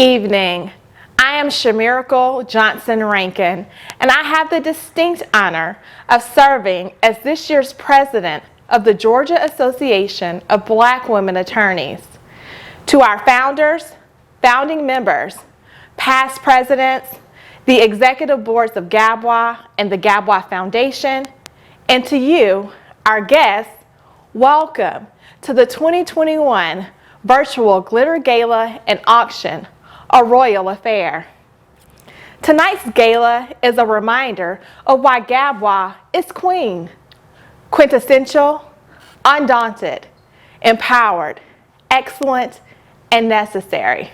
evening. I am Shamiracle Johnson Rankin, and I have the distinct honor of serving as this year's president of the Georgia Association of Black Women Attorneys. To our founders, founding members, past presidents, the executive boards of GABWA and the GABWA Foundation, and to you, our guests, welcome to the 2021 Virtual Glitter Gala and Auction, a royal affair. Tonight's gala is a reminder of why GABWA is queen, quintessential, undaunted, empowered, excellent, and necessary.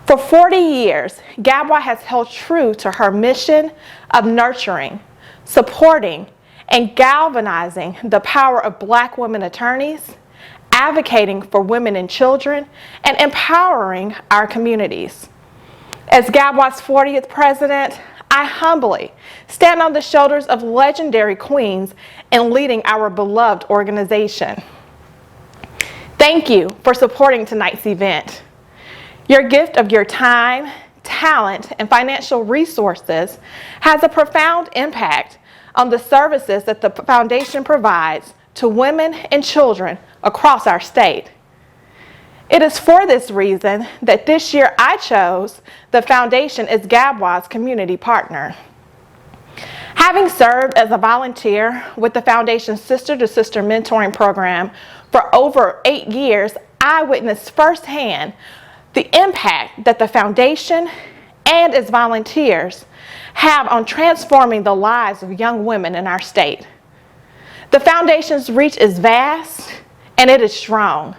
For 40 years, GABWA has held true to her mission of nurturing, supporting, and galvanizing the power of Black women attorneys, advocating for women and children, and empowering our communities. As GABWA's 40th president, I humbly stand on the shoulders of legendary queens in leading our beloved organization. Thank you for supporting tonight's event. Your gift of your time, talent, and financial resources has a profound impact on the services that the foundation provides to women and children across our state. It is for this reason that this year I chose the foundation as GABWA's community partner. Having served as a volunteer with the foundation's sister-to-sister mentoring program for over 8 years, I witnessed firsthand the impact that the foundation and its volunteers have on transforming the lives of young women in our state. The foundation's reach is vast and it is strong,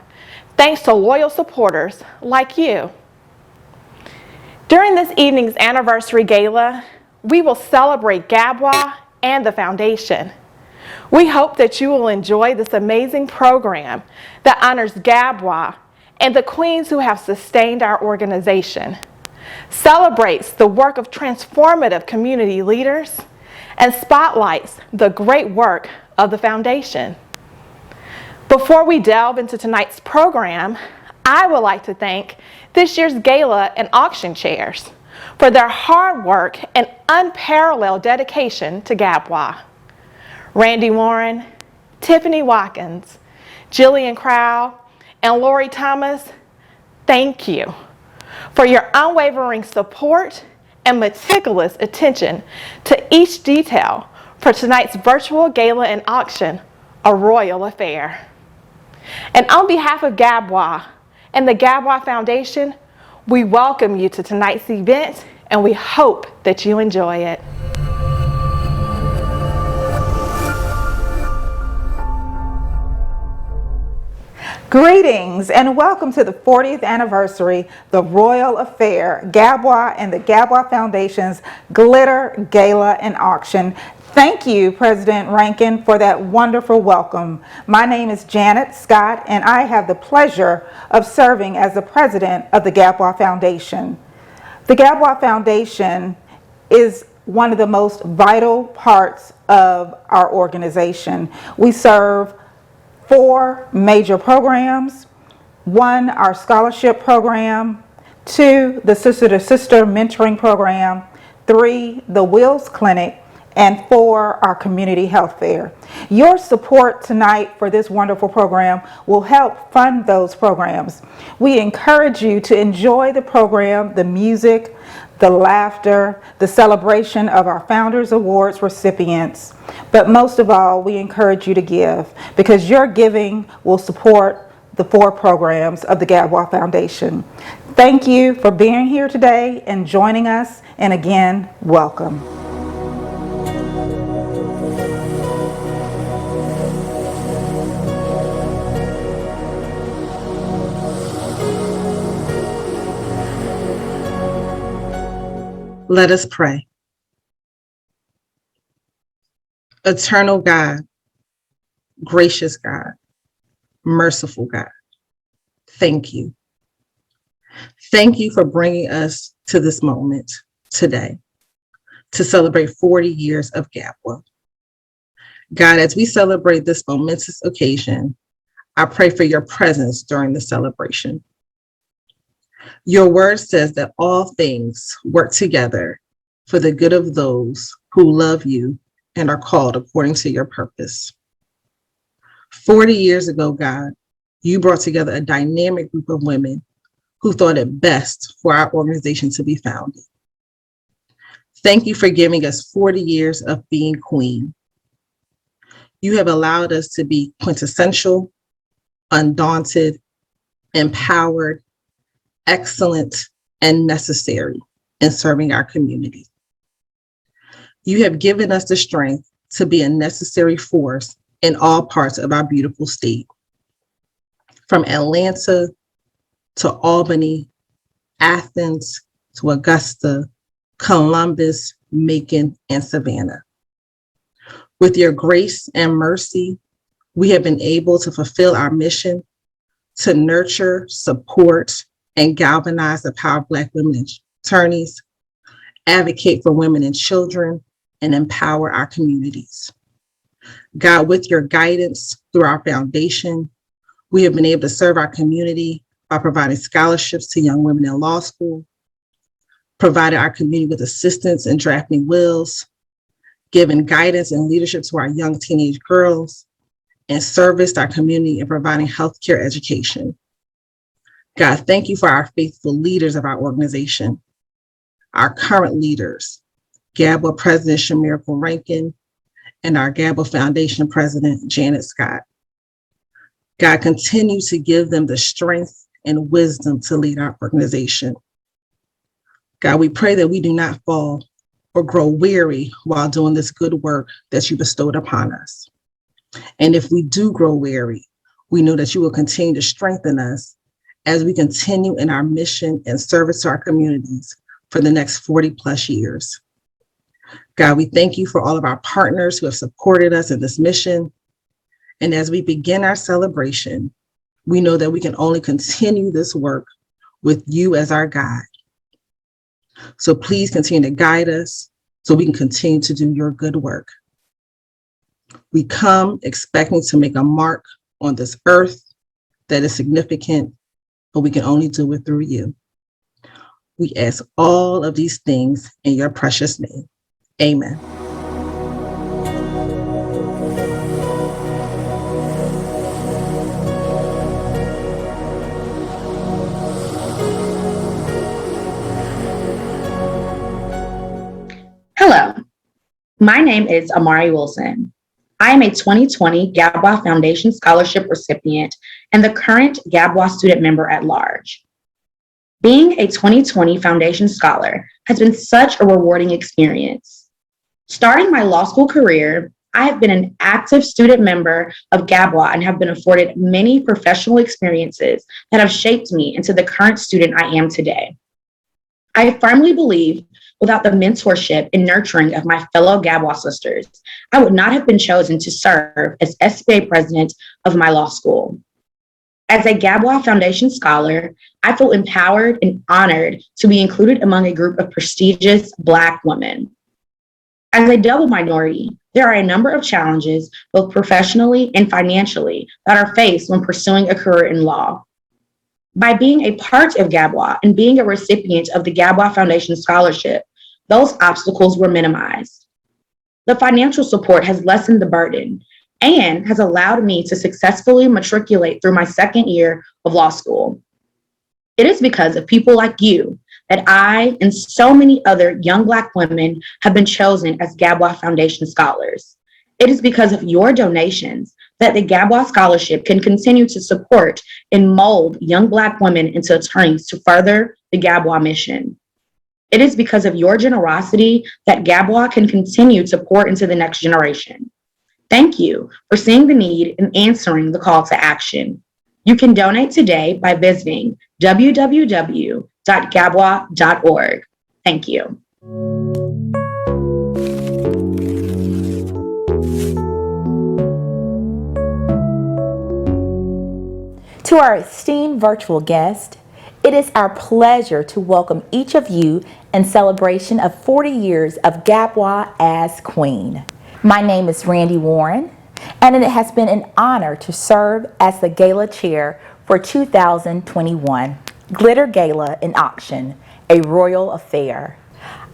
thanks to loyal supporters like you. During this evening's anniversary gala, we will celebrate GABWA and the foundation. We hope that you will enjoy this amazing program that honors GABWA and the queens who have sustained our organization, celebrates the work of transformative community leaders, and spotlights the great work of the foundation. Before we delve into tonight's program, I would like to thank this year's gala and auction chairs for their hard work and unparalleled dedication to GABWA. Randy Warren, Tiffany Watkins, Jillian Crowell, and Lori Thomas, thank you for your unwavering support and meticulous attention to each detail for tonight's virtual gala and auction, a royal affair. And on behalf of GABWA and the GABWA Foundation, we welcome you to tonight's event and we hope that you enjoy it. Greetings and welcome to the 40th anniversary, the Royal Affair, GABWA and the GABWA Foundation's Glitter Gala and Auction. Thank you, President Rankin, for that wonderful welcome. My name is Janet Scott, and I have the pleasure of serving as the president of the GABWA Foundation. The GABWA Foundation is one of the most vital parts of our organization. We serve 4 major programs: 1, our scholarship program; 2, the sister-to-sister mentoring program; 3, the Wills Clinic; and 4, our community health fair. Your support tonight for this wonderful program will help fund those programs. We encourage you to enjoy the program, the music, the laughter, the celebration of our Founders Awards recipients. But most of all, we encourage you to give, because your giving will support the 4 programs of the GABWA Foundation. Thank you for being here today and joining us, and again, welcome. Let us pray. Eternal God, gracious God, merciful God, thank you. Thank you for bringing us to this moment today to celebrate 40 years of GABWA. God, as we celebrate this momentous occasion, I pray for your presence during the celebration. Your word says that all things work together for the good of those who love you and are called according to your purpose. 40 years ago, God, you brought together a dynamic group of women who thought it best for our organization to be founded. Thank you for giving us 40 years of being queen. You have allowed us to be quintessential, undaunted, empowered, excellent, and necessary in serving our community. You have given us the strength to be a necessary force in all parts of our beautiful state, from Atlanta to Albany, Athens to Augusta, Columbus, Macon, and Savannah. With your grace and mercy, we have been able to fulfill our mission to nurture, support, and galvanize the power of Black women and attorneys, advocate for women and children, and empower our communities. God, with your guidance through our foundation, we have been able to serve our community by providing scholarships to young women in law school, provided our community with assistance in drafting wills, given guidance and leadership to our young teenage girls, and serviced our community in providing healthcare education. God, thank you for our faithful leaders of our organization, our current leaders, GABWA President Shamirical Rankin, and our GABWA Foundation President Janet Scott. God, continue to give them the strength and wisdom to lead our organization. God, we pray that we do not fall or grow weary while doing this good work that you bestowed upon us. And if we do grow weary, we know that you will continue to strengthen us as we continue in our mission and service to our communities for the next 40 plus years. God, we thank you for all of our partners who have supported us in this mission. And as we begin our celebration, we know that we can only continue this work with you as our guide. So please continue to guide us so we can continue to do your good work. We come expecting to make a mark on this earth that is significant, but we can only do it through you. We ask all of these things in your precious name. Amen. Hello, my name is Amari Wilson. I am a 2020 GABWA Foundation Scholarship recipient and the current GABWA student member at large. Being a 2020 Foundation Scholar has been such a rewarding experience. Starting my law school career, I have been an active student member of GABWA and have been afforded many professional experiences that have shaped me into the current student I am today. I firmly believe without the mentorship and nurturing of my fellow GABWA sisters, I would not have been chosen to serve as SBA president of my law school. As a GABWA Foundation Scholar, I feel empowered and honored to be included among a group of prestigious Black women. As a double minority, there are a number of challenges, both professionally and financially, that are faced when pursuing a career in law. By being a part of GABWA and being a recipient of the GABWA Foundation Scholarship, those obstacles were minimized. The financial support has lessened the burden and has allowed me to successfully matriculate through my second year of law school. It is because of people like you that I and so many other young Black women have been chosen as GABWA Foundation Scholars. It is because of your donations that the GABWA Scholarship can continue to support and mold young Black women into attorneys to further the GABWA mission. It is because of your generosity that GABWA can continue to pour into the next generation. Thank you for seeing the need and answering the call to action. You can donate today by visiting www.gabwa.org. Thank you. To our esteemed virtual guest, it is our pleasure to welcome each of you in celebration of 40 years of GABWA as Queen. My name is Randy Warren, and it has been an honor to serve as the Gala Chair for 2021. Glitter Gala and Auction, a royal affair.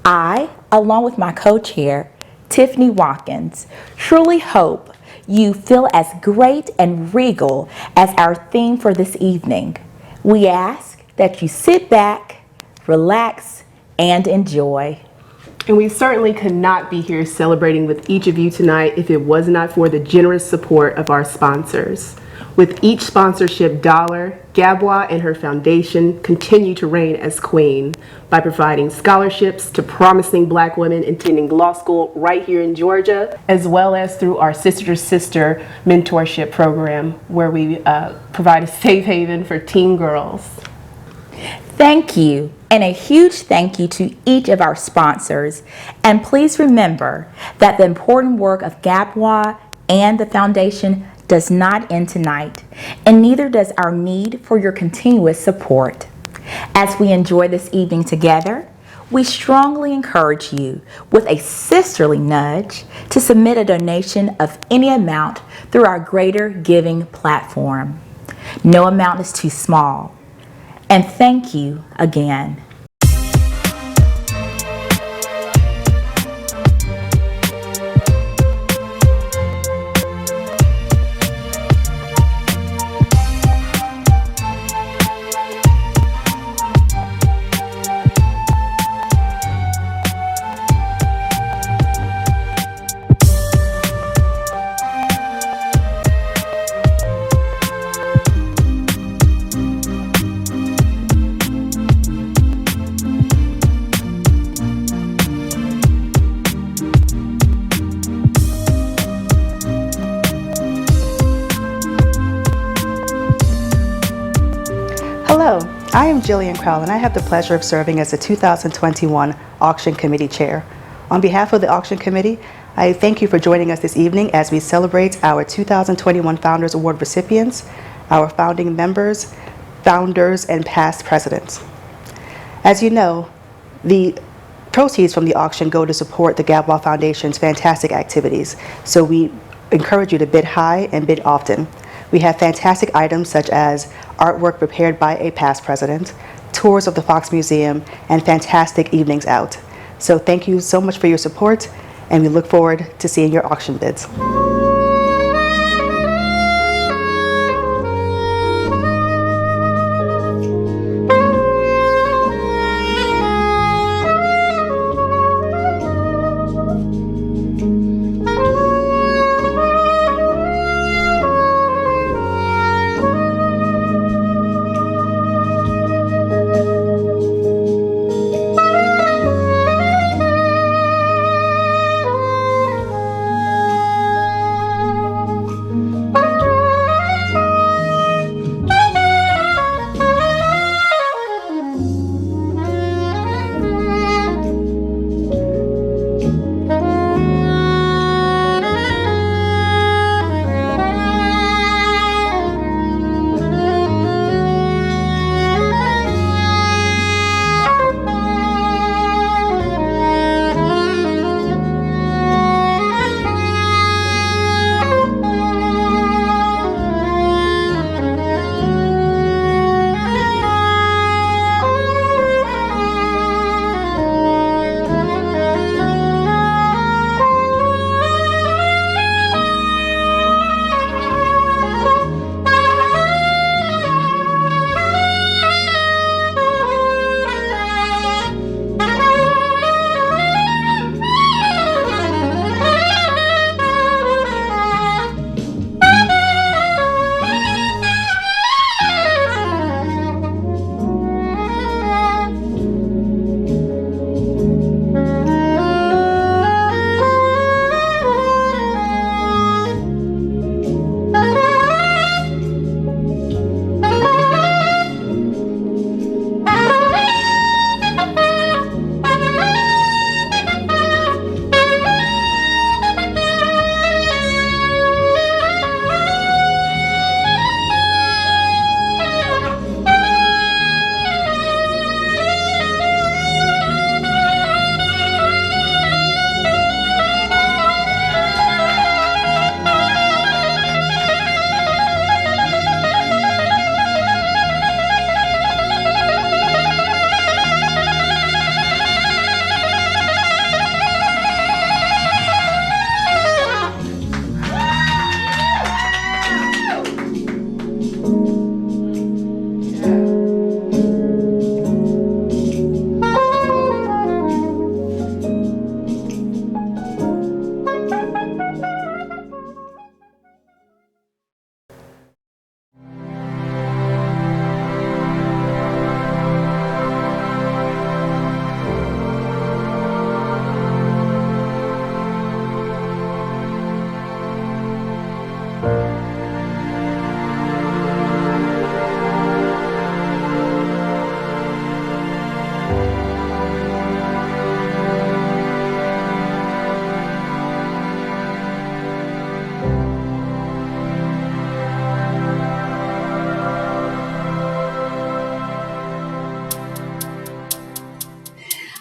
I, along with my co-chair, Tiffany Watkins, truly hope you feel as great and regal as our theme for this evening. We ask that you sit back, relax, and enjoy. And we certainly could not be here celebrating with each of you tonight if it was not for the generous support of our sponsors. With each sponsorship dollar, GABWA and her foundation continue to reign as queen by providing scholarships to promising Black women attending law school right here in Georgia, as well as through our Sister to Sister mentorship program, where we provide a safe haven for teen girls. Thank you, and a huge thank you to each of our sponsors. And please remember that the important work of GABWA and the foundation does not end tonight, and neither does our need for your continuous support. As we enjoy this evening together, we strongly encourage you, with a sisterly nudge, to submit a donation of any amount through our Greater Giving platform. No amount is too small. And thank you again. Hello, I am Jillian Crowell and I have the pleasure of serving as the 2021 Auction Committee Chair. On behalf of the Auction Committee, I thank you for joining us this evening as we celebrate our 2021 Founders Award recipients, our founding members, founders, and past presidents. As you know, the proceeds from the auction go to support the GABWA Foundation's fantastic activities, so we encourage you to bid high and bid often. We have fantastic items such as artwork prepared by a past president, tours of the Fox Museum, and fantastic evenings out. So thank you so much for your support, and we look forward to seeing your auction bids.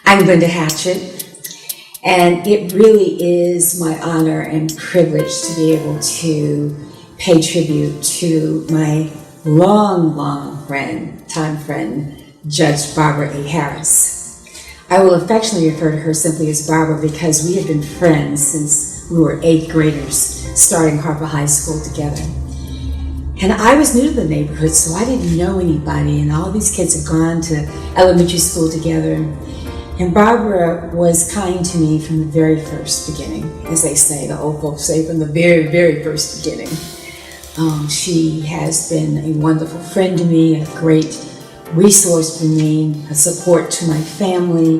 I'm Brenda Hatchett, and it really is my honor and privilege to be able to pay tribute to my long time friend, Judge Barbara A. Harris. I will affectionately refer to her simply as Barbara because we have been friends since we were 8th graders starting Harper High School together. And I was new to the neighborhood, so I didn't know anybody, and all these kids had gone to elementary school together. And Barbara was kind to me from the very first beginning, as they say, the old folks say, from the very first beginning. She has been a wonderful friend to me, a great resource for me, a support to my family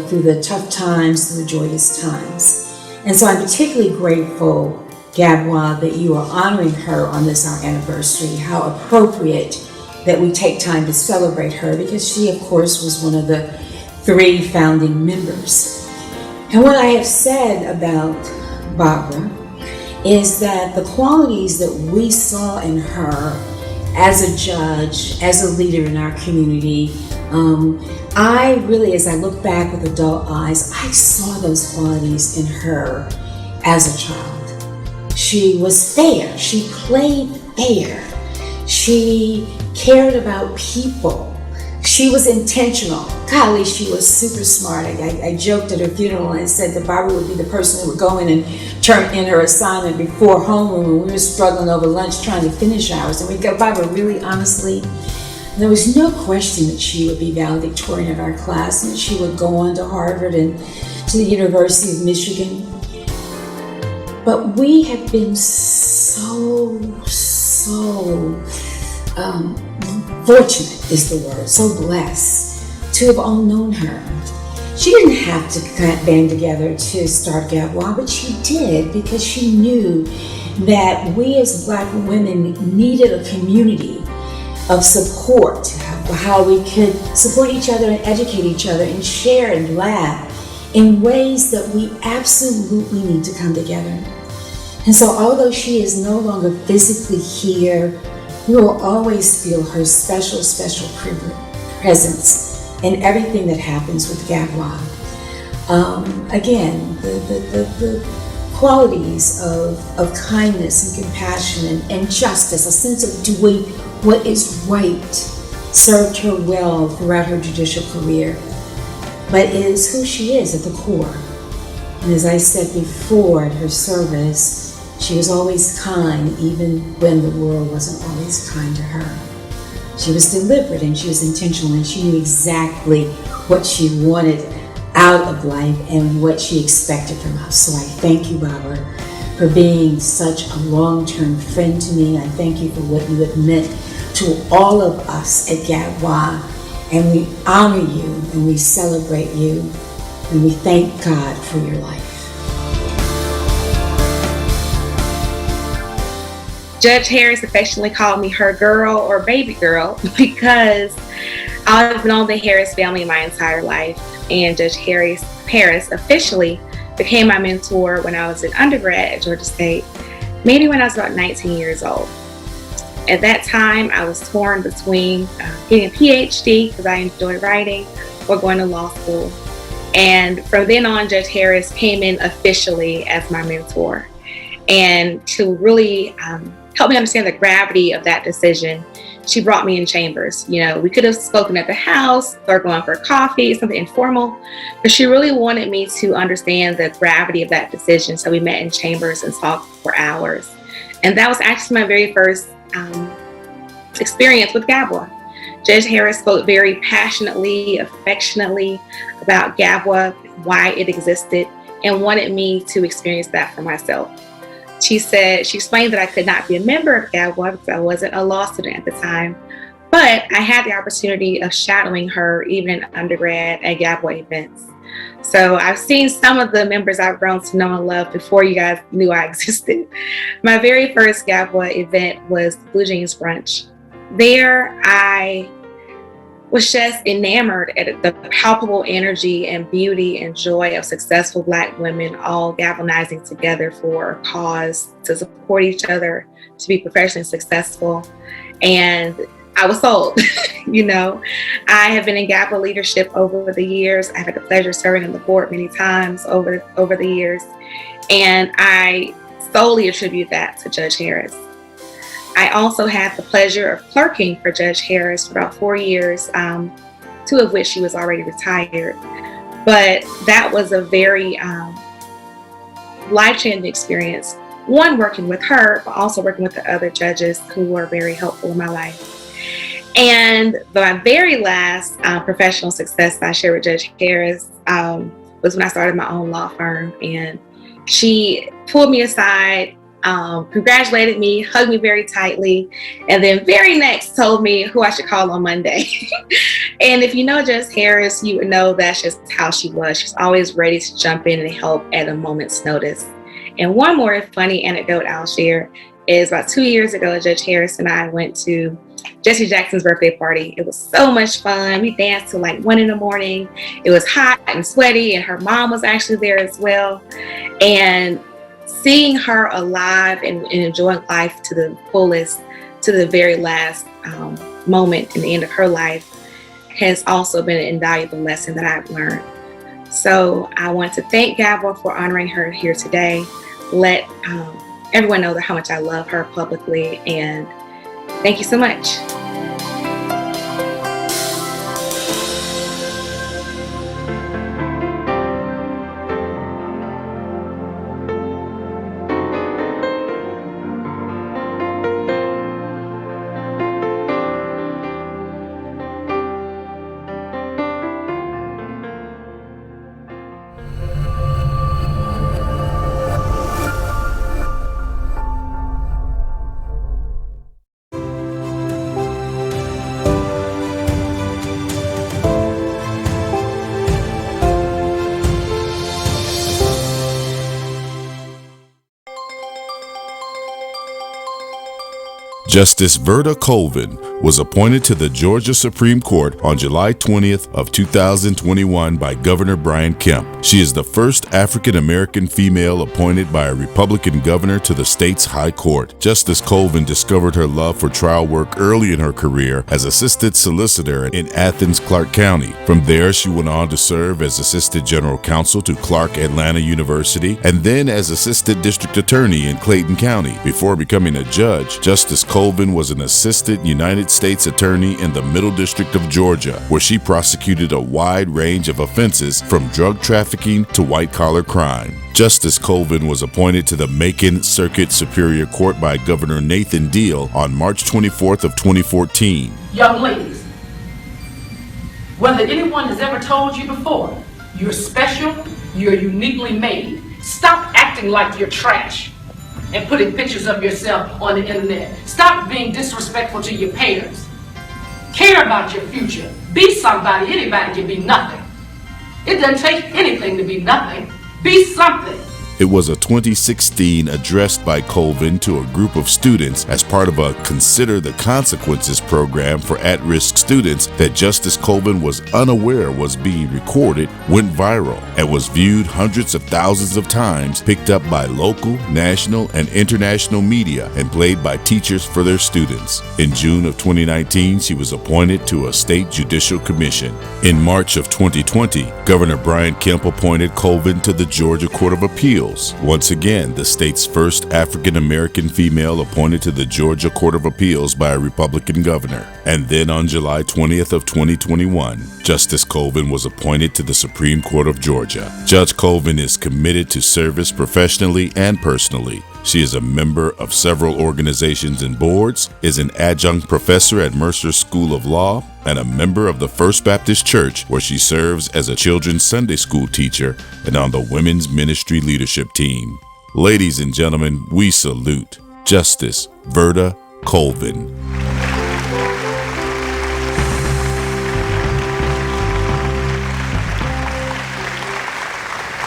through the tough times, through the joyous times. And so I'm particularly grateful, GABWA, that you are honoring her on this, our anniversary. How appropriate that we take time to celebrate her, because she, of course, was one of the 3 founding members. And what I have said about Barbara is that the qualities that we saw in her as a judge, as a leader in our community, I really, as I look back with adult eyes, I saw those qualities in her as a child. She was fair. She played fair. She cared about people. She was intentional. Golly, she was super smart. I joked at her funeral and said that Barbara would be the person who would go in and turn in her assignment before homeroom when we were struggling over lunch trying to finish ours. And we got Barbara really honestly. There was no question that she would be valedictorian of our class and that she would go on to Harvard and to the University of Michigan. But we have been so fortunate is the word, so blessed to have all known her. She didn't have to band together to start GABWA, but she did because she knew that we as Black women needed a community of support, how we could support each other and educate each other and share and laugh in ways that we absolutely need to come together. And so although she is no longer physically here, we will always feel her special presence in everything that happens with GABWA. Again, the qualities of kindness and compassion and justice, a sense of doing what is right, served her well throughout her judicial career. But it is who she is at the core. And as I said before, in her service, she was always kind, even when the world wasn't always kind to her. She was deliberate and she was intentional, and she knew exactly what she wanted out of life and what she expected from us. So I thank you, Barbara, for being such a long-term friend to me. I thank you for what you have meant to all of us at GABWA, and we honor you and we celebrate you, and we thank God for your life. Judge Harris affectionately called me her girl or baby girl because I've known the Harris family my entire life, and Judge Harris officially became my mentor when I was an undergrad at Georgia State, maybe when I was about 19 years old. At that time, I was torn between getting a PhD because I enjoy writing or going to law school. And from then on, Judge Harris came in officially as my mentor. And to really help me understand the gravity of that decision, she brought me in chambers. You know, we could have spoken at the house or going for coffee, something informal, but she really wanted me to understand the gravity of that decision. So we met in chambers and talked for hours. And that was actually my very first experience with GABWA. Judge Harris spoke very passionately, affectionately about GABWA, why it existed, and wanted me to experience that for myself. She explained that I could not be a member of GABWA because I wasn't a law student at the time, but I had the opportunity of shadowing her even in undergrad at GABWA events. So I've seen some of the members I've grown to know and love before you guys knew I existed. My very first GABWA event was Blue Jeans Brunch. There I was just enamored at the palpable energy and beauty and joy of successful Black women all galvanizing together for a cause, to support each other, to be professionally successful. And I was sold. You know, I have been in GABWA leadership over the years. I've had the pleasure of serving on the board many times over the years. And I solely attribute that to Judge Harris. I also had the pleasure of clerking for Judge Harris for about 4 years, 2 of which she was already retired. But that was a very life-changing experience. One, working with her, but also working with the other judges who were very helpful in my life. And my very last professional success that I shared with Judge Harris was when I started my own law firm. And she pulled me aside, congratulated me, hugged me very tightly, and then very next told me who I should call on Monday. And if you know Judge Harris, you would know that's just how she was. She's always ready to jump in and help at a moment's notice. And one more funny anecdote I'll share is about 2 years ago, Judge Harris and I went to Jesse Jackson's birthday party. It was so much fun. We danced till like 1 a.m. It was hot and sweaty, and her mom was actually there as well. And seeing her alive and enjoying life to the fullest, to the very last moment in the end of her life, has also been an invaluable lesson that I've learned. So I want to thank GABWA for honoring her here today. Let everyone know how much I love her publicly, and thank you so much. Justice Verda Colvin was appointed to the Georgia Supreme Court on July 20th of 2021 by Governor Brian Kemp. She is the first African-American female appointed by a Republican governor to the state's high court. Justice Colvin discovered her love for trial work early in her career as assistant solicitor in Athens, Clarke County. From there, she went on to serve as assistant general counsel to Clark Atlanta University and then as assistant district attorney in Clayton County. Before becoming a judge, Justice Colvin was an assistant United States attorney in the Middle District of Georgia, where she prosecuted a wide range of offenses from drug trafficking to white-collar crime. Justice Colvin was appointed to the Macon Circuit Superior Court by Governor Nathan Deal on March 24th of 2014. Young ladies, whether anyone has ever told you before, you're special, you're uniquely made. Stop acting like you're trash and putting pictures of yourself on the internet. Stop being disrespectful to your parents. Care about your future. Be somebody. Anybody can be nothing. It doesn't take anything to be nothing. Be something. It was a 2016 address by Colvin to a group of students as part of a Consider the Consequences program for at-risk students that Justice Colvin was unaware was being recorded, went viral, and was viewed hundreds of thousands of times, picked up by local, national, and international media, and played by teachers for their students. In June of 2019, she was appointed to a state judicial commission. In March of 2020, Governor Brian Kemp appointed Colvin to the Georgia Court of Appeals. Once again, the state's first African-American female appointed to the Georgia Court of Appeals by a Republican governor. And then on July 20th of 2021, Justice Colvin was appointed to the Supreme Court of Georgia. Judge Colvin is committed to service professionally and personally. She is a member of several organizations and boards, is an adjunct professor at Mercer School of Law, and a member of the First Baptist Church, where she serves as a children's Sunday school teacher and on the women's ministry leadership team. Ladies and gentlemen, we salute Justice Verda Colvin.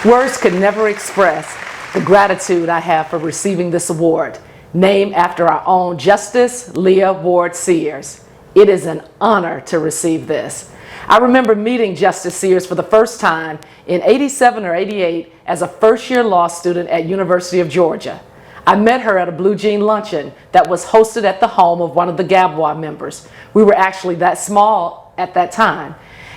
Words could never express the gratitude I have for receiving this award, named after our own Justice Leah Ward Sears. It is an honor to receive this. I remember meeting Justice Sears for the first time in '87 or '88 as a first-year law student at University of Georgia. I met her at a Blue Jean luncheon that was hosted at the home of one of the GABWA members. We were actually that small at that time.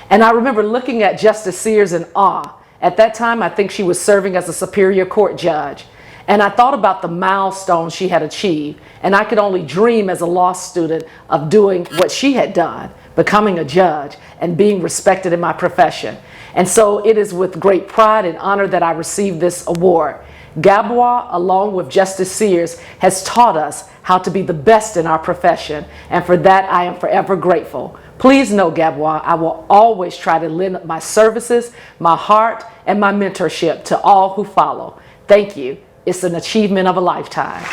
And I remember looking at Justice Sears in awe. At that time, I think she was serving as a Superior Court judge. And I thought about the milestones she had achieved. And I could only dream as a law student of doing what she had done, becoming a judge and being respected in my profession. And so it is with great pride and honor that I received this award. GABWA, along with Justice Sears, has taught us how to be the best in our profession, and for that I am forever grateful. Please know, GABWA, I will always try to lend my services, my heart, and my mentorship to all who follow. Thank you. It's an achievement of a lifetime.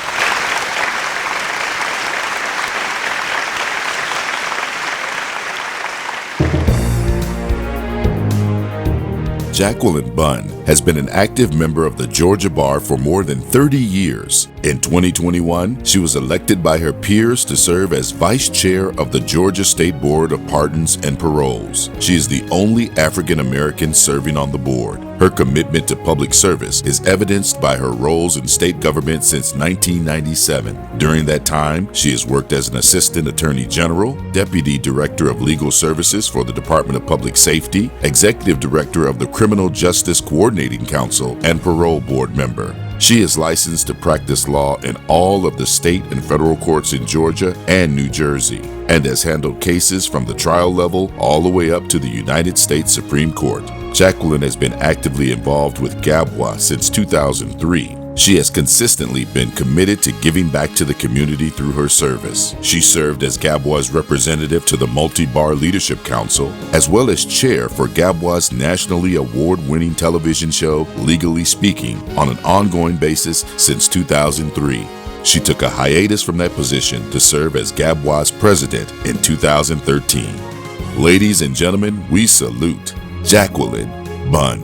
Jacqueline Bunn has been an active member of the Georgia Bar for more than 30 years. In 2021, she was elected by her peers to serve as Vice Chair of the Georgia State Board of Pardons and Paroles. She is the only African American serving on the board. Her commitment to public service is evidenced by her roles in state government since 1997. During that time, she has worked as an Assistant Attorney General, Deputy Director of Legal Services for the Department of Public Safety, Executive Director of the Criminal Justice Coordinating Council, and Parole Board member. She is licensed to practice law in all of the state and federal courts in Georgia and New Jersey, and has handled cases from the trial level all the way up to the United States Supreme Court. Jacqueline has been actively involved with GABWA since 2003. She has consistently been committed to giving back to the community through her service. She served as GABWA's representative to the Multi-Bar Leadership Council, as well as chair for GABWA's nationally award-winning television show, Legally Speaking, on an ongoing basis since 2003. She took a hiatus from that position to serve as GABWA's president in 2013. Ladies and gentlemen, we salute Jacqueline Bunn.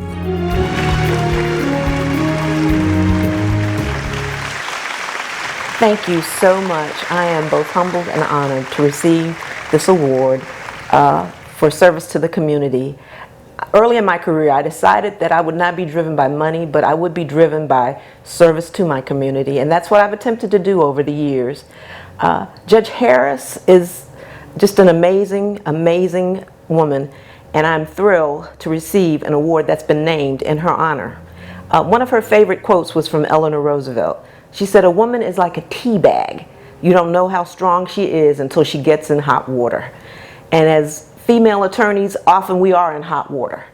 Thank you so much. I am both humbled and honored to receive this award for service to the community. Early in my career, I decided that I would not be driven by money, but I would be driven by service to my community, and that's what I've attempted to do over the years. Judge Harris is just an amazing, amazing woman, and I'm thrilled to receive an award that's been named in her honor. One of her favorite quotes was from Eleanor Roosevelt. She said, "A woman is like a tea bag. You don't know how strong she is until she gets in hot water." And as female attorneys, often we are in hot water.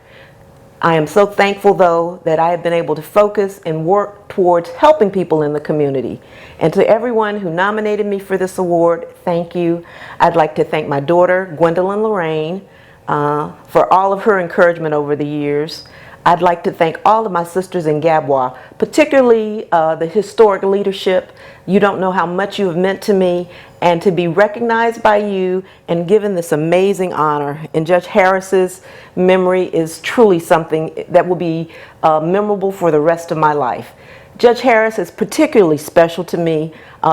I am so thankful, though, that I have been able to focus and work towards helping people in the community. And to everyone who nominated me for this award, thank you. I'd like to thank my daughter, Gwendolyn Lorraine, for all of her encouragement over the years. I'd like to thank all of my sisters in GABWA, particularly the historic leadership. You don't know how much you have meant to me, and to be recognized by you and given this amazing honor in Judge Harris's memory is truly something that will be memorable for the rest of my life. Judge Harris is particularly special to me.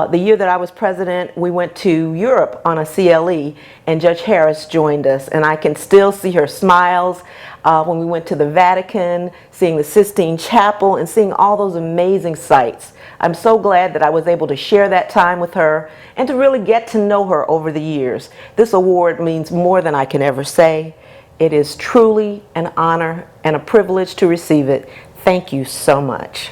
The year that I was president, we went to Europe on a CLE, and Judge Harris joined us, and I can still see her smiles when we went to the Vatican, seeing the Sistine Chapel, and seeing all those amazing sights. I'm so glad that I was able to share that time with her and to really get to know her over the years. This award means more than I can ever say. It is truly an honor and a privilege to receive it. Thank you so much.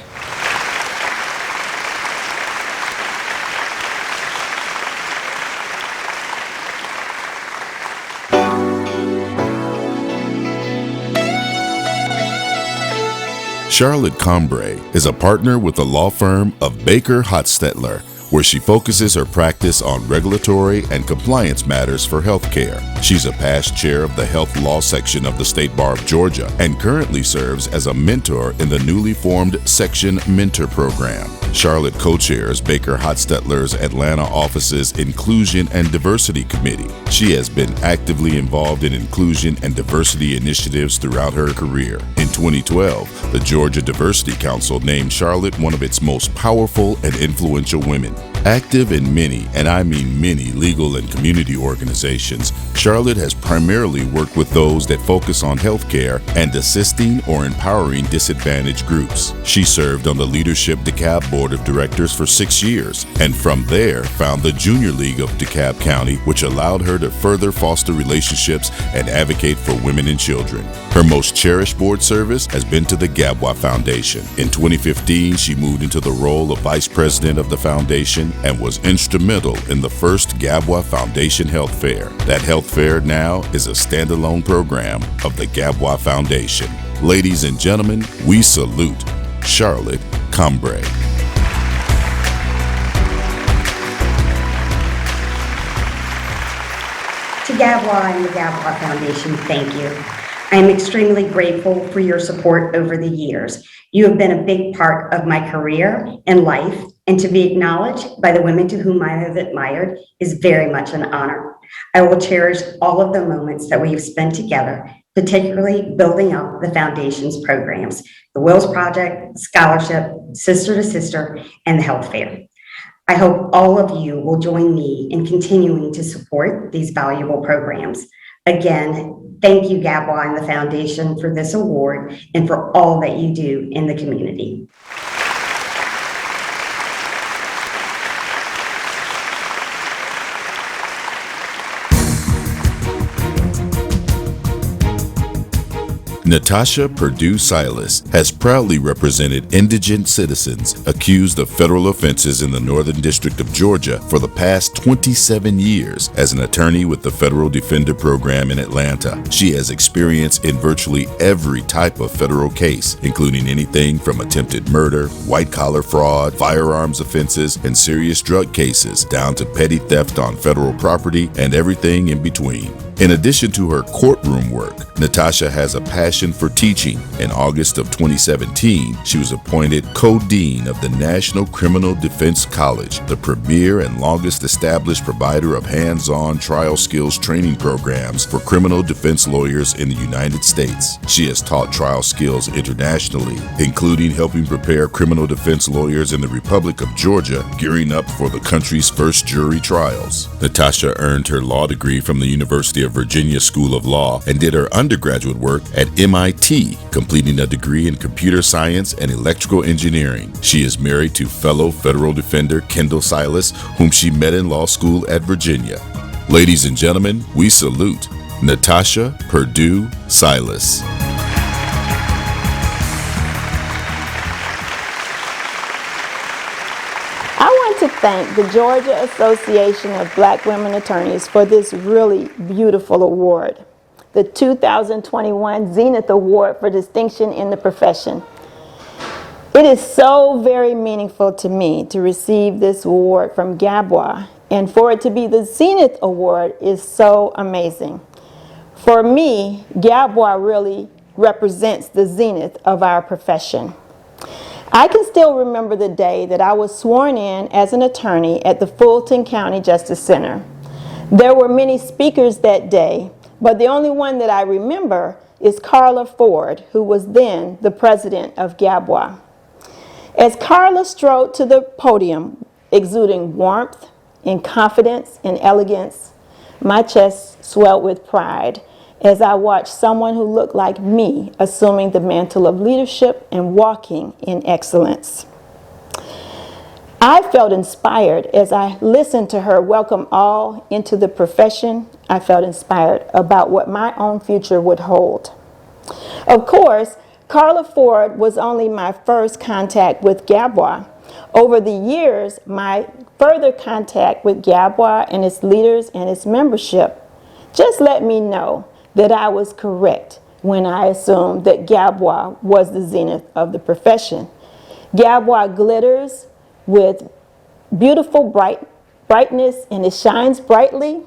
Charlotte Combre is a partner with the law firm of Baker Hostetler, where she focuses her practice on regulatory and compliance matters for healthcare. She's a past chair of the Health Law section of the State Bar of Georgia and currently serves as a mentor in the newly formed Section Mentor Program. Charlotte co-chairs Baker Hostetler's Atlanta office's Inclusion and Diversity Committee. She has been actively involved in inclusion and diversity initiatives throughout her career. In 2012, the Georgia Diversity Council named Charlotte one of its most powerful and influential women. Active in many, and I mean many, legal and community organizations, Charlotte has primarily worked with those that focus on healthcare and assisting or empowering disadvantaged groups. She served on the Leadership DeKalb Board of Directors for 6 years, and from there found the Junior League of DeKalb County, which allowed her to further foster relationships and advocate for women and children. Her most cherished board service has been to the GABWA Foundation. In 2015, she moved into the role of Vice President of the Foundation and was instrumental in the first GABWA Foundation Health Fair. That health fair now is a standalone program of the GABWA Foundation. Ladies and gentlemen, we salute Charlotte Cambray. To GABWA and the GABWA Foundation, thank you. I am extremely grateful for your support over the years. You have been a big part of my career and life, and to be acknowledged by the women to whom I have admired is very much an honor. I will cherish all of the moments that we have spent together, particularly building up the Foundation's programs, the Wills Project, Scholarship, Sister to Sister, and the Health Fair. I hope all of you will join me in continuing to support these valuable programs. Again, thank you, GABWA and the Foundation, for this award and for all that you do in the community. Natasha Perdue Silas has proudly represented indigent citizens accused of federal offenses in the Northern District of Georgia for the past 27 years as an attorney with the Federal Defender Program in Atlanta. She has experience in virtually every type of federal case, including anything from attempted murder, white-collar fraud, firearms offenses, and serious drug cases, down to petty theft on federal property and everything in between. In addition to her courtroom work, Natasha has a passion for teaching. In August of 2017, she was appointed co-dean of the National Criminal Defense College, the premier and longest established provider of hands-on trial skills training programs for criminal defense lawyers in the United States. She has taught trial skills internationally, including helping prepare criminal defense lawyers in the Republic of Georgia, gearing up for the country's first jury trials. Natasha earned her law degree from the University of Virginia School of Law and did her undergraduate work at MIT, completing a degree in computer science and electrical engineering. She is married to fellow federal defender Kendall Silas, whom she met in law school at Virginia. Ladies and gentlemen, we salute Natasha Perdue Silas. I want to thank the Georgia Association of Black Women Attorneys for this really beautiful award, the 2021 Zenith Award for Distinction in the Profession. It is so very meaningful to me to receive this award from GABWA, and for it to be the Zenith Award is so amazing. For me, GABWA really represents the zenith of our profession. I can still remember the day that I was sworn in as an attorney at the Fulton County Justice Center. There were many speakers that day, but the only one that I remember is Carla Ford, who was then the president of GABWA. As Carla strode to the podium, exuding warmth and confidence and elegance, my chest swelled with pride as I watched someone who looked like me assuming the mantle of leadership and walking in excellence. I felt inspired as I listened to her welcome all into the profession. I felt inspired about what my own future would hold. Of course, Carla Ford was only my first contact with GABWA. Over the years, my further contact with GABWA and its leaders and its membership just let me know that I was correct when I assumed that GABWA was the zenith of the profession. GABWA glitters with beautiful brightness, and it shines brightly,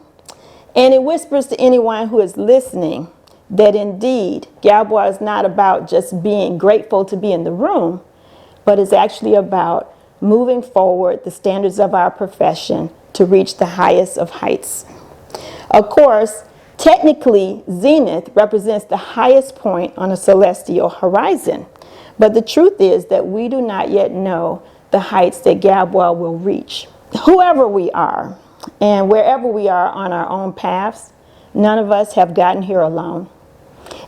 and it whispers to anyone who is listening that indeed GABWA is not about just being grateful to be in the room, but is actually about moving forward the standards of our profession to reach the highest of heights. Of course, technically, zenith represents the highest point on a celestial horizon, but the truth is that we do not yet know the heights that GABWA will reach. whoever we are and wherever we are on our own paths, none of us have gotten here alone.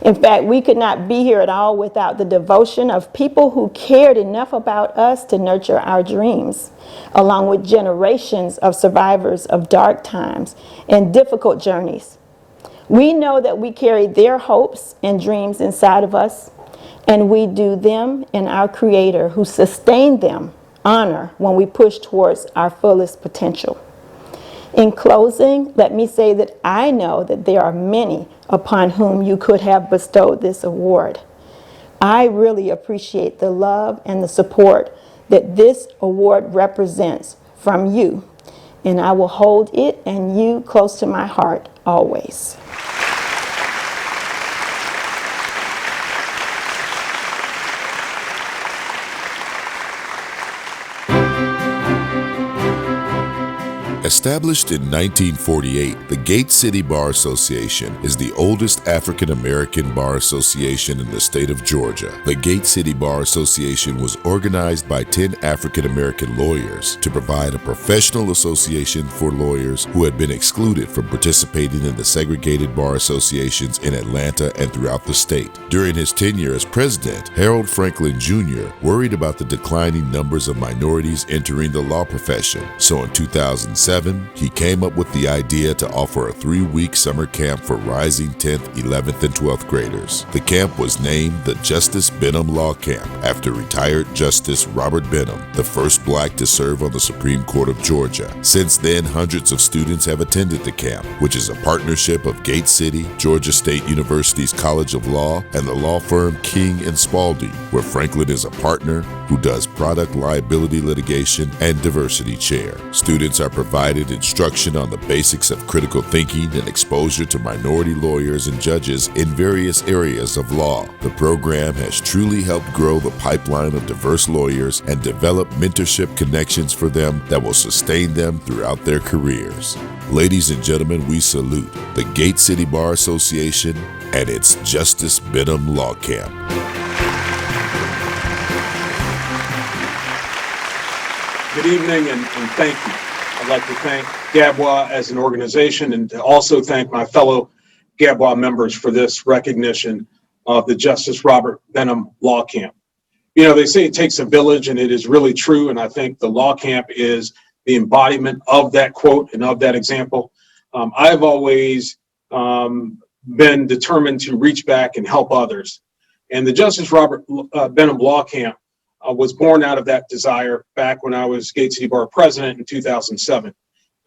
In fact, we could not be here at all without the devotion of people who cared enough about us to nurture our dreams, along with generations of survivors of dark times and difficult journeys. We know that we carry their hopes and dreams inside of us, and we do them and our Creator, who sustained them, honor when we push towards our fullest potential. In closing, let me say that I know that there are many upon whom you could have bestowed this award. I really appreciate the love and the support that this award represents from you, and I will hold it and you close to my heart always. Established in 1948, the Gate City Bar Association is the oldest African American bar association in the state of Georgia. The Gate City Bar Association was organized by 10 African American lawyers to provide a professional association for lawyers who had been excluded from participating in the segregated bar associations in Atlanta and throughout the state. During his tenure as president, Harold Franklin Jr. worried about the declining numbers of minorities entering the law profession. So in 2007, he came up with the idea to offer a 3-week summer camp for rising 10th, 11th, and 12th graders. The camp was named the Justice Benham Law Camp after retired Justice Robert Benham, the first black to serve on the Supreme Court of Georgia. Since then, hundreds of students have attended the camp, which is a partnership of Gate City, Georgia State University's College of Law, and the law firm King & Spalding, where Franklin is a partner who does product liability litigation and diversity chair. Students are provided instruction on the basics of critical thinking and exposure to minority lawyers and judges in various areas of law. The program has truly helped grow the pipeline of diverse lawyers and develop mentorship connections for them that will sustain them throughout their careers. Ladies and gentlemen, we salute the Gate City Bar Association and its Justice Benham Law Camp. Good evening and thank you. I'd like to thank GABWA as an organization and to also thank my fellow GABWA members for this recognition of the Justice Robert Benham Law Camp. You know, they say it takes a village, and it is really true, and I think the Law Camp is the embodiment of that quote and of that example. I've always been determined to reach back and help others. And the Justice Robert Benham Law Camp was born out of that desire back when I was Gate City Bar president in 2007.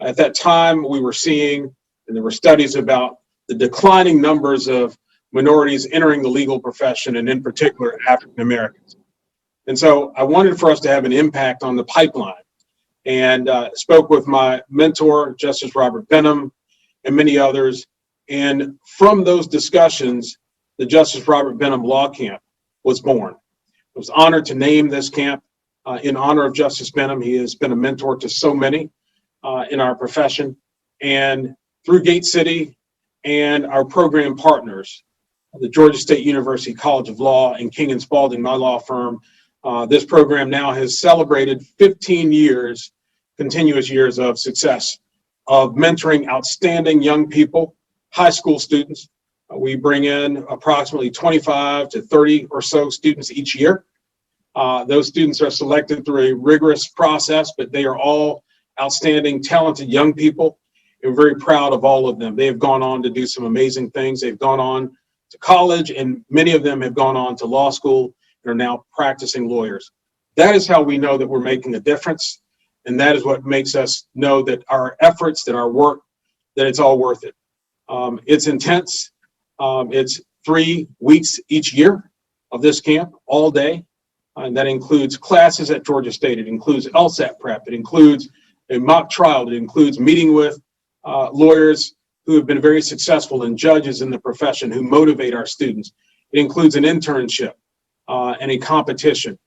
At that time, we were seeing, and there were studies about the declining numbers of minorities entering the legal profession, and in particular, African Americans. And so I wanted for us to have an impact on the pipeline, and spoke with my mentor, Justice Robert Benham, and many others. And from those discussions, the Justice Robert Benham Law Camp was born. I was honored to name this camp in honor of Justice Benham. He has been a mentor to so many in our profession. And through Gate City and our program partners, the Georgia State University College of Law and King & Spalding, my law firm, this program now has celebrated 15 years, continuous years of success, of mentoring outstanding young people, high school students. We bring in approximately 25 to 30 or so students each year. Those students are selected through a rigorous process, but they are all outstanding, talented young people. And we're very proud of all of them. They have gone on to do some amazing things. They've gone on to college, and many of them have gone on to law school and are now practicing lawyers. That is how we know that we're making a difference. And that is what makes us know that our efforts, that our work, that it's all worth it. It's intense. It's 3 weeks each year of this camp, all day. And that includes classes at Georgia State. It includes LSAT prep. It includes a mock trial. It includes meeting with lawyers who have been very successful and judges in the profession who motivate our students. It includes an internship and a competition.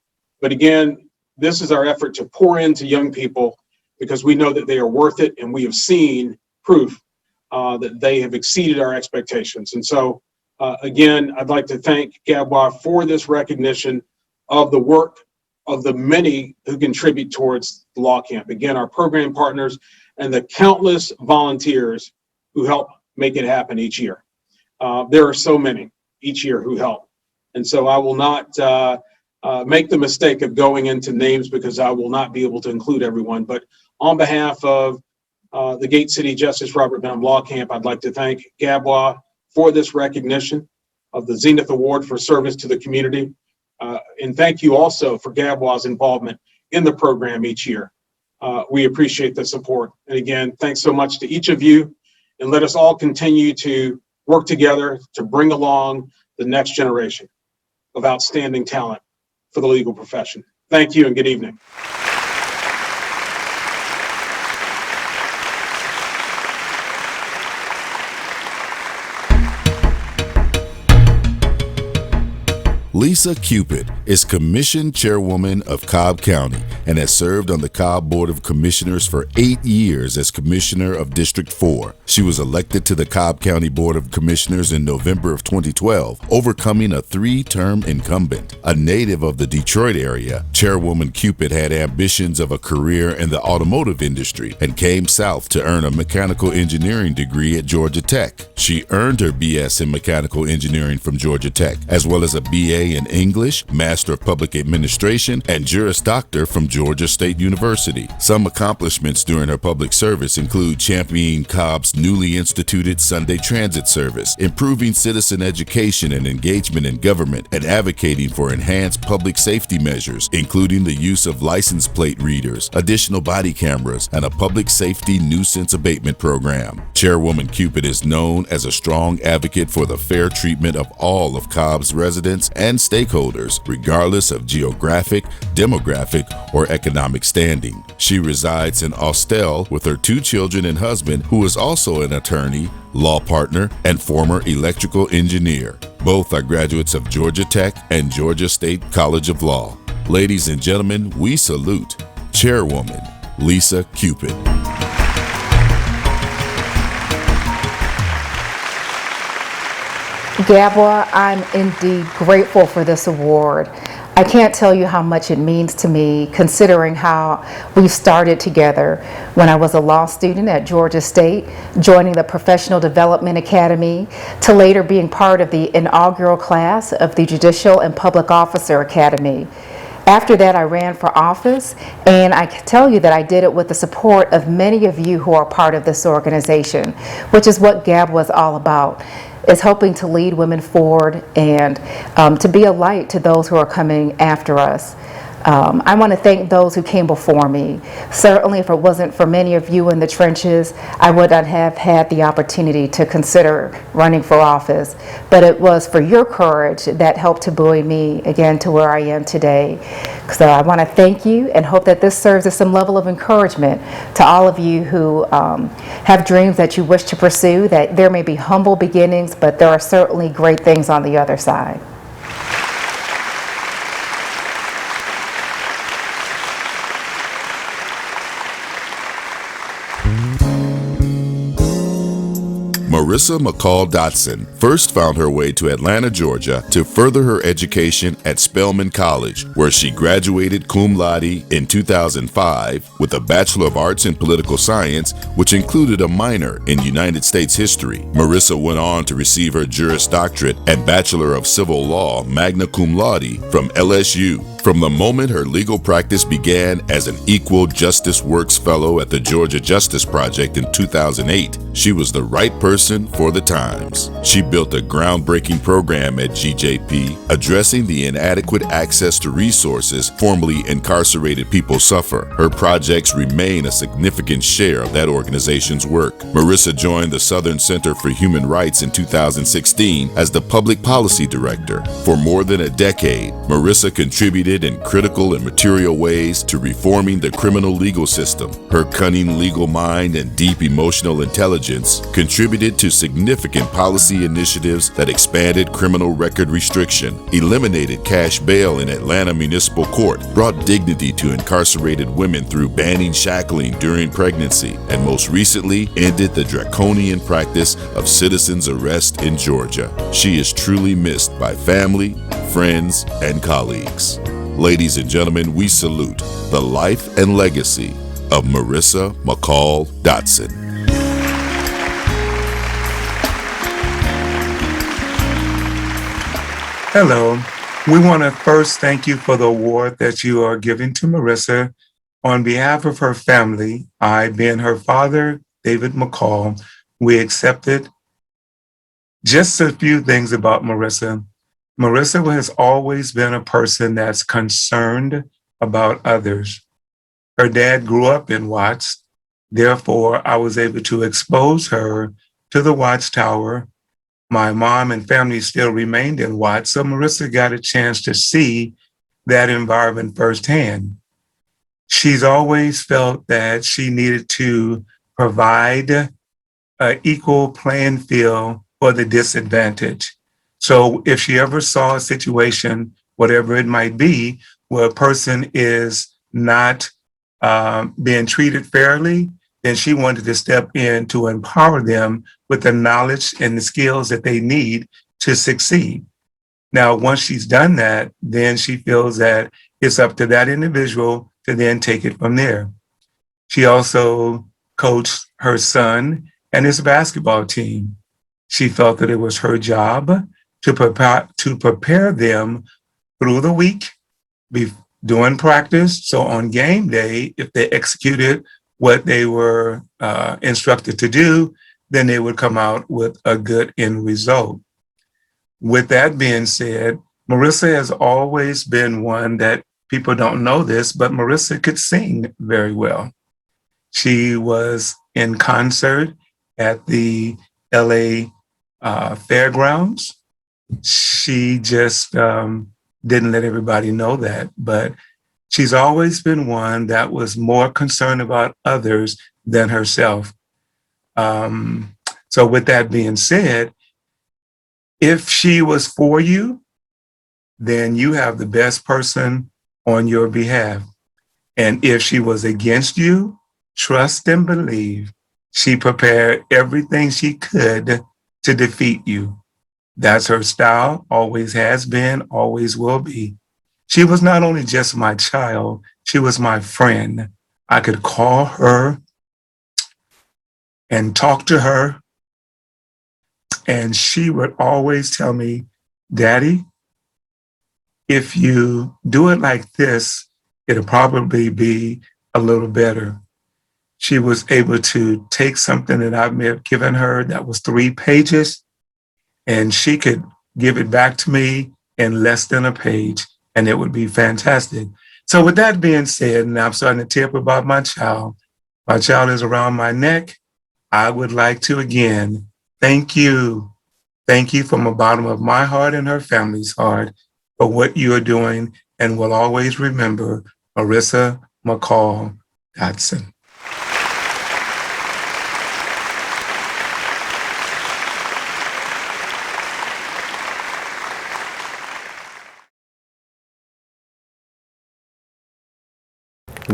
But again, this is our effort to pour into young people because we know that they are worth it, and we have seen proof that they have exceeded our expectations. And so, again, I'd like to thank GABWA for this recognition of the work of the many who contribute towards the law camp. Again, our program partners and the countless volunteers who help make it happen each year. There are so many each year who help. And so I will not make the mistake of going into names because I will not be able to include everyone. But on behalf of the Gate City Justice Robert Benham Law Camp, I'd like to thank GABWA for this recognition of the Zenith Award for service to the community. And thank you also for GABWA's involvement in the program each year. We appreciate the support. And again, thanks so much to each of you. And let us all continue to work together to bring along the next generation of outstanding talent for the legal profession. Thank you and good evening. Lisa Cupid is Commission Chairwoman of Cobb County and has served on the Cobb Board of Commissioners for 8 years as Commissioner of District 4. She was elected to the Cobb County Board of Commissioners in November of 2012, overcoming a 3-term incumbent. A native of the Detroit area, Chairwoman Cupid had ambitions of a career in the automotive industry and came south to earn a mechanical engineering degree at Georgia Tech. She earned her BS in mechanical engineering from Georgia Tech, as well as a BA in English, Master of Public Administration, and Juris Doctor from Georgia State University. Some accomplishments during her public service include championing Cobb's newly instituted Sunday transit service, improving citizen education and engagement in government, and advocating for enhanced public safety measures, including the use of license plate readers, additional body cameras, and a public safety nuisance abatement program. Chairwoman Cupid is known as a strong advocate for the fair treatment of all of Cobb's residents and stakeholders, regardless of geographic, demographic, or economic standing. She resides in Austell with her 2 children and husband, who is also an attorney, law partner, and former electrical engineer. Both are graduates of Georgia Tech and Georgia State College of Law. Ladies and gentlemen, we salute Chairwoman Lisa Cupid. GABWA, I'm indeed grateful for this award. I can't tell you how much it means to me, considering how we started together when I was a law student at Georgia State, joining the Professional Development Academy, to later being part of the inaugural class of the Judicial and Public Officer Academy. After that, I ran for office, and I can tell you that I did it with the support of many of you who are part of this organization, which is what GABWA is all about. Is hoping to lead women forward and to be a light to those who are coming after us. I want to thank those who came before me. Certainly, if it wasn't for many of you in the trenches, I would not have had the opportunity to consider running for office. But it was for your courage that helped to buoy me again to where I am today. So I want to thank you and hope that this serves as some level of encouragement to all of you who have dreams that you wish to pursue, that there may be humble beginnings, but there are certainly great things on the other side. Marissa McCall Dotson first found her way to Atlanta, Georgia to further her education at Spelman College, where she graduated cum laude in 2005 with a Bachelor of Arts in Political Science, which included a minor in United States history. Marissa went on to receive her Juris Doctorate and Bachelor of Civil Law magna cum laude from LSU. From the moment her legal practice began as an Equal Justice Works Fellow at the Georgia Justice Project in 2008, she was the right person for the times. She built a groundbreaking program at GJP addressing the inadequate access to resources formerly incarcerated people suffer. Her projects remain a significant share of that organization's work. Marissa joined the Southern Center for Human Rights in 2016 as the Public Policy Director. For more than a decade, Marissa contributed in critical and material ways to reforming the criminal legal system. Her cunning legal mind and deep emotional intelligence contributed to significant policy initiatives that expanded criminal record restriction, eliminated cash bail in Atlanta Municipal Court, brought dignity to incarcerated women through banning shackling during pregnancy, and most recently ended the draconian practice of citizens' arrest in Georgia. She is truly missed by family, friends, and colleagues. Ladies and gentlemen, we salute the life and legacy of Marissa McCall Dotson. Hello. We want to first thank you for the award that you are giving to Marissa. On behalf of her family, I, being her father, David McCall, we accept it. Just a few things about Marissa. Marissa has always been a person that's concerned about others. Her dad grew up in Watts. Therefore, I was able to expose her to the Watchtower. My mom and family still remained in Watts, so Marissa got a chance to see that environment firsthand. She's always felt that she needed to provide an equal playing field for the disadvantaged. So if she ever saw a situation, whatever it might be, where a person is not being treated fairly, then she wanted to step in to empower them with the knowledge and the skills that they need to succeed. Now, once she's done that, then she feels that it's up to that individual to then take it from there. She also coached her son and his basketball team. She felt that it was her job to prepare them through the week, doing practice. So on game day, if they executed what they were instructed to do, then they would come out with a good end result. With that being said, Marissa has always been one that people don't know this, but Marissa could sing very well. She was in concert at the LA Fairgrounds. She just didn't let everybody know that, but she's always been one that was more concerned about others than herself. So with that being said, if she was for you, then you have the best person on your behalf. And if she was against you, trust and believe she prepared everything she could to defeat you. That's her style, always has been, always will be. She was not only just my child, she was my friend. I could call her and talk to her, and she would always tell me, Daddy, if you do it like this, it'll probably be a little better. She was able to take something that I may have given her that was 3 pages, and she could give it back to me in less than a page, and it would be fantastic. So with that being said, and I'm starting to tear up about my child is around my neck. I would like to again thank you from the bottom of my heart and her family's heart for what you are doing, and will always remember Marissa McCall Dotson.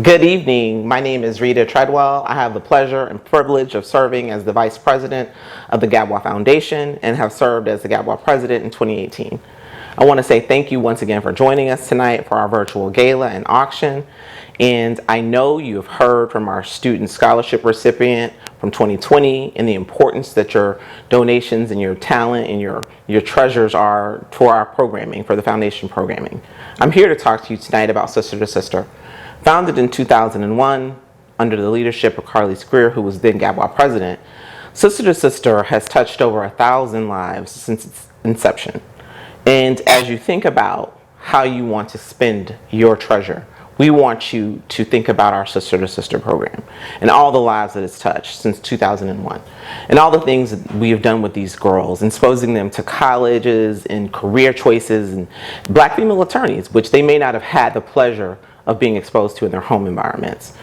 Good evening. My name is Rita Treadwell. I have the pleasure and privilege of serving as the Vice President of the GABWA Foundation and have served as the GABWA President in 2018. I want to say thank you once again for joining us tonight for our virtual gala and auction. And I know you have heard from our student scholarship recipient from 2020 and the importance that your donations and your talent and your treasures are for our programming, for the foundation programming. I'm here to talk to you tonight about Sister to Sister. Founded in 2001 under the leadership of Carly Greer, who was then GABWA president, Sister to Sister has touched over 1,000 lives since its inception. And as you think about how you want to spend your treasure, we want you to think about our Sister to Sister program and all the lives that it's touched since 2001 and all the things that we have done with these girls, exposing them to colleges and career choices and Black female attorneys, which they may not have had the pleasure of being exposed to in their home environments.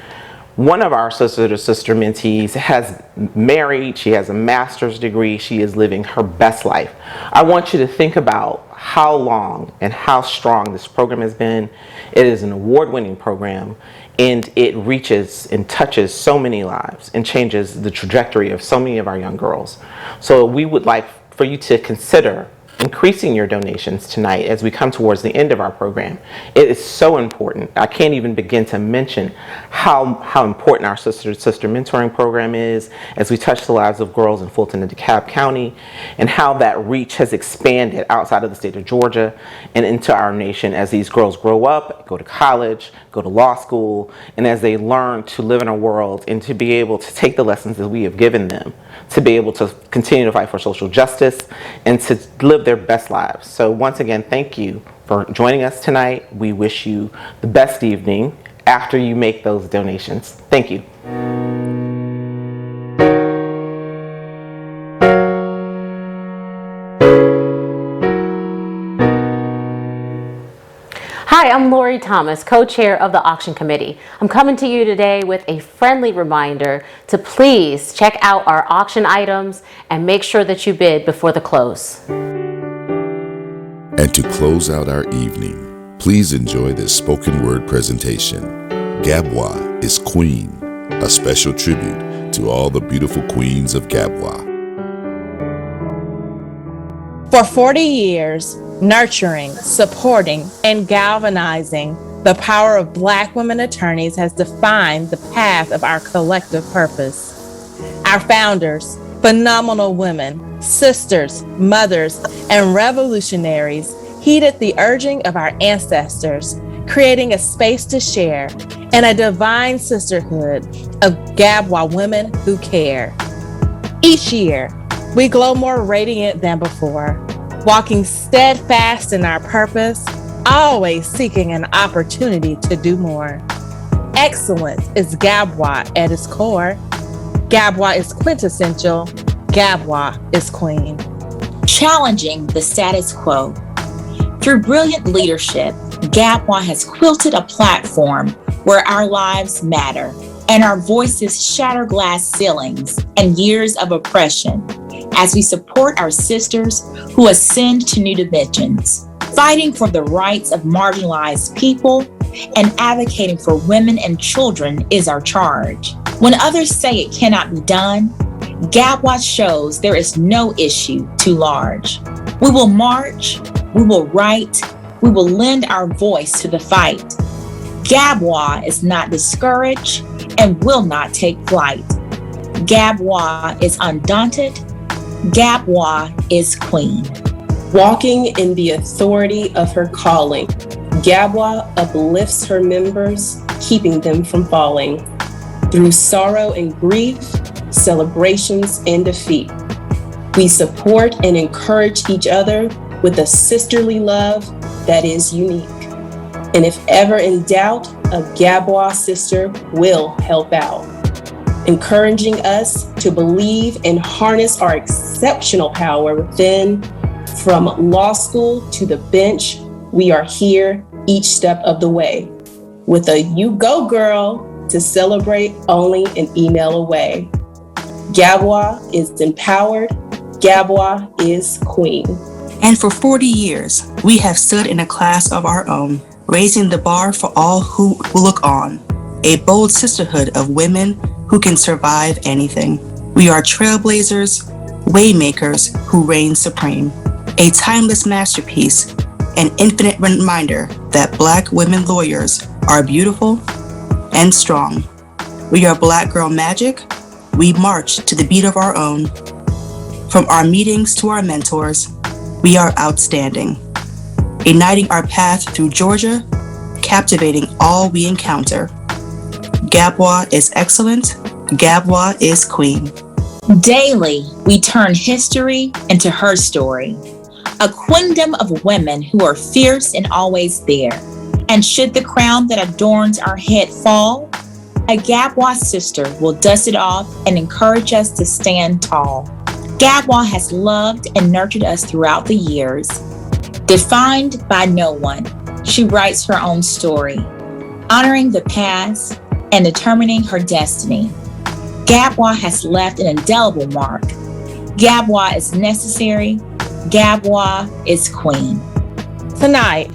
One of our Sister to Sister mentees has married, she has a master's degree, she is living her best life. I want you to think about how long and how strong this program has been. It is an award-winning program, and it reaches and touches so many lives and changes the trajectory of so many of our young girls. So we would like for you to consider increasing your donations tonight as we come towards the end of our program. It is so important. I can't even begin to mention how important our sister mentoring program is as we touch the lives of girls in Fulton and DeKalb County, and how that reach has expanded outside of the state of Georgia and into our nation as these girls grow up, go to college, go to law school, and as they learn to live in a world and to be able to take the lessons that we have given them, to be able to continue to fight for social justice and to live their best lives. So once again, thank you for joining us tonight. We wish you the best evening after you make those donations. Thank you. Hi, I'm Lori Thomas, co-chair of the Auction Committee. I'm coming to you today with a friendly reminder to please check out our auction items and make sure that you bid before the close. And to close out our evening, please enjoy this spoken word presentation. GABWA is Queen, a special tribute to all the beautiful queens of GABWA. For 40 years, nurturing, supporting, and galvanizing the power of Black women attorneys has defined the path of our collective purpose. Our founders, phenomenal women, sisters, mothers, and revolutionaries heeded the urging of our ancestors, creating a space to share and a divine sisterhood of GABWA women who care. Each year, we glow more radiant than before, walking steadfast in our purpose, always seeking an opportunity to do more. Excellence is GABWA at its core. GABWA is quintessential. GABWA is Queen. Challenging the status quo. Through brilliant leadership, GABWA has quilted a platform where our lives matter and our voices shatter glass ceilings and years of oppression as we support our sisters who ascend to new dimensions, fighting for the rights of marginalized people and advocating for women and children is our charge. When others say it cannot be done, GABWA shows there is no issue too large. We will march, we will write, we will lend our voice to the fight. GABWA is not discouraged and will not take flight. GABWA is undaunted. GABWA is Queen. Walking in the authority of her calling, GABWA uplifts her members, keeping them from falling. Through sorrow and grief, celebrations and defeat, we support and encourage each other with a sisterly love that is unique. And if ever in doubt, a GABWA sister will help out, encouraging us to believe and harness our exceptional power within. From law school to the bench, we are here each step of the way, with a "You Go Girl" to celebrate only an email away. GABWA is empowered. GABWA is Queen. And for 40 years, we have stood in a class of our own, raising the bar for all who look on, a bold sisterhood of women who can survive anything. We are trailblazers, waymakers who reign supreme, a timeless masterpiece, an infinite reminder that Black women lawyers are beautiful and strong. We are Black girl magic. We march to the beat of our own. From our meetings to our mentors, we are outstanding, igniting our path through Georgia, captivating all we encounter. GABWA is excellent. GABWA is Queen. Daily, we turn history into her story, a queendom of women who are fierce and always there. And should the crown that adorns our head fall, a GABWA sister will dust it off and encourage us to stand tall. GABWA has loved and nurtured us throughout the years. Defined by no one, she writes her own story, honoring the past and determining her destiny. GABWA has left an indelible mark. GABWA is necessary. GABWA is Queen. Tonight,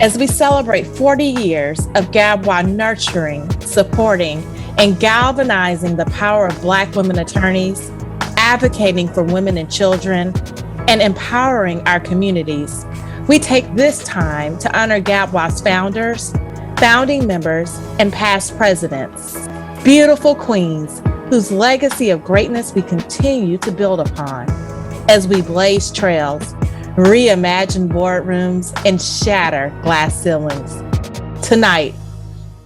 as we celebrate 40 years of GABWA nurturing, supporting, and galvanizing the power of Black women attorneys, advocating for women and children, and empowering our communities, we take this time to honor GABWA's founders, founding members, and past presidents, beautiful queens whose legacy of greatness we continue to build upon as we blaze trails, reimagine boardrooms, and shatter glass ceilings. Tonight,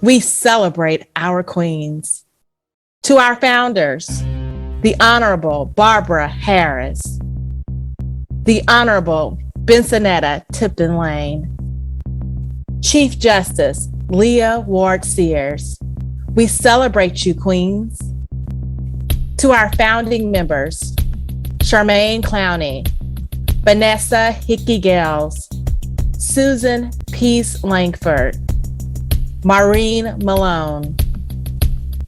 we celebrate our queens. To our founders, the Honorable Barbara Harris, the Honorable Bensonetta Tipton Lane, Chief Justice Leah Ward Sears, we celebrate you, queens. To our founding members, Charmaine Clowney, Vanessa Hickey Gales, Susan Peace Langford, Maureen Malone,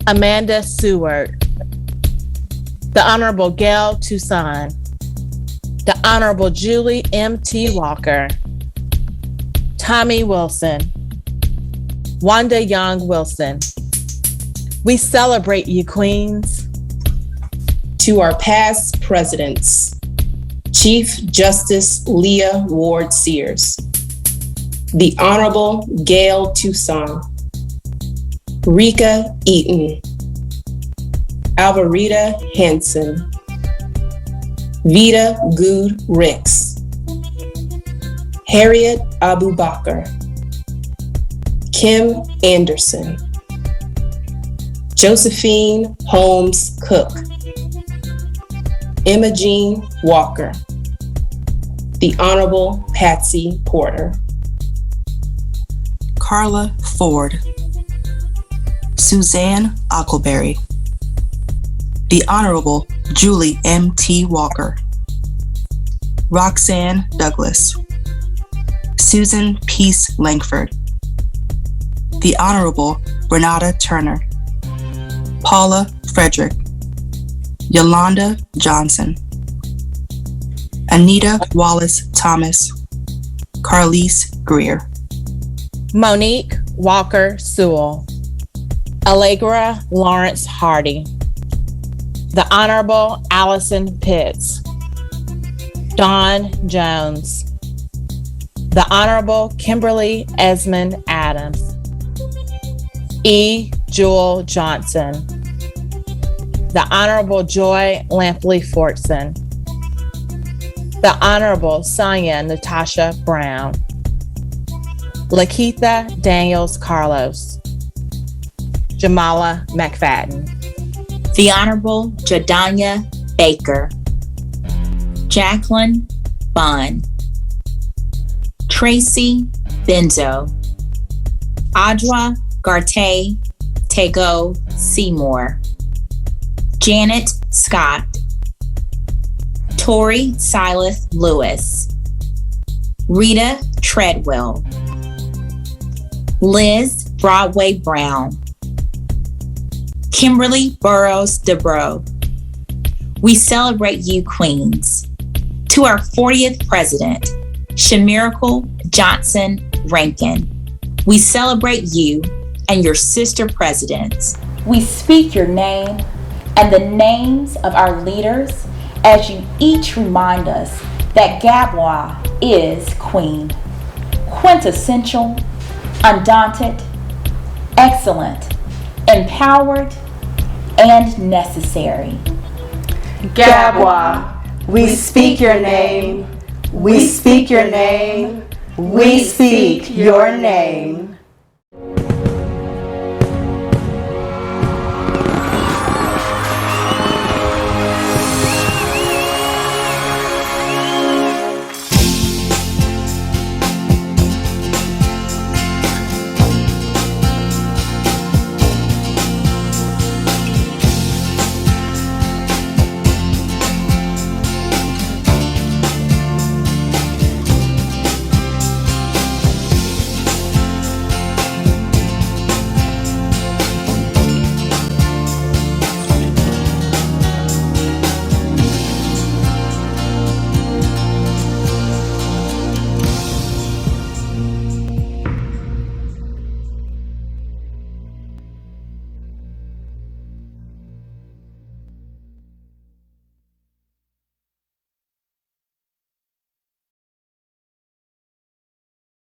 Amanda Seward, the Honorable Gail Toussaint, the Honorable Julie M.T. Walker, Tommy Wilson, Wanda Young Wilson. We celebrate you, queens. To our past presidents, Chief Justice Leah Ward Sears, the Honorable Gail Toussaint, Rika Eaton, Alvarita Hansen, Vita Good Ricks, Harriet Abubakar, Kim Anderson, Josephine Holmes Cook, Emma Jean Walker, the Honorable Patsy Porter, Carla Ford, Suzanne Ockleberry, the Honorable Julie M.T. Walker, Roxanne Douglas, Susan Peace Langford, the Honorable Renata Turner, Paula Frederick, Yolanda Johnson, Anita Wallace Thomas, Carlise Greer, Monique Walker Sewell, Allegra Lawrence Hardy, the Honorable Allison Pitts, Dawn Jones, the Honorable Kimberly Esmond Adams, E. Jewel Johnson, the Honorable Joy Lampley Fortson, the Honorable Sonia Natasha Brown, Lakeitha Daniels Carlos, Jamala McFadden, the Honorable Jadanya Baker, Jacqueline Bunn, Tracy Benzo, Audra Garte Tego Seymour, Janet Scott, Tori Silas Lewis, Rita Treadwell, Liz Broadway Brown, Kimberly Burrows DeBro. We celebrate you, queens. To our 40th president, Shamiracle Johnson Rankin, we celebrate you and your sister presidents. We speak your name and the names of our leaders as you each remind us that GABWA is queen. Quintessential, undaunted, excellent, empowered, and necessary. GABWA, we speak your name, we speak your name, we speak your name.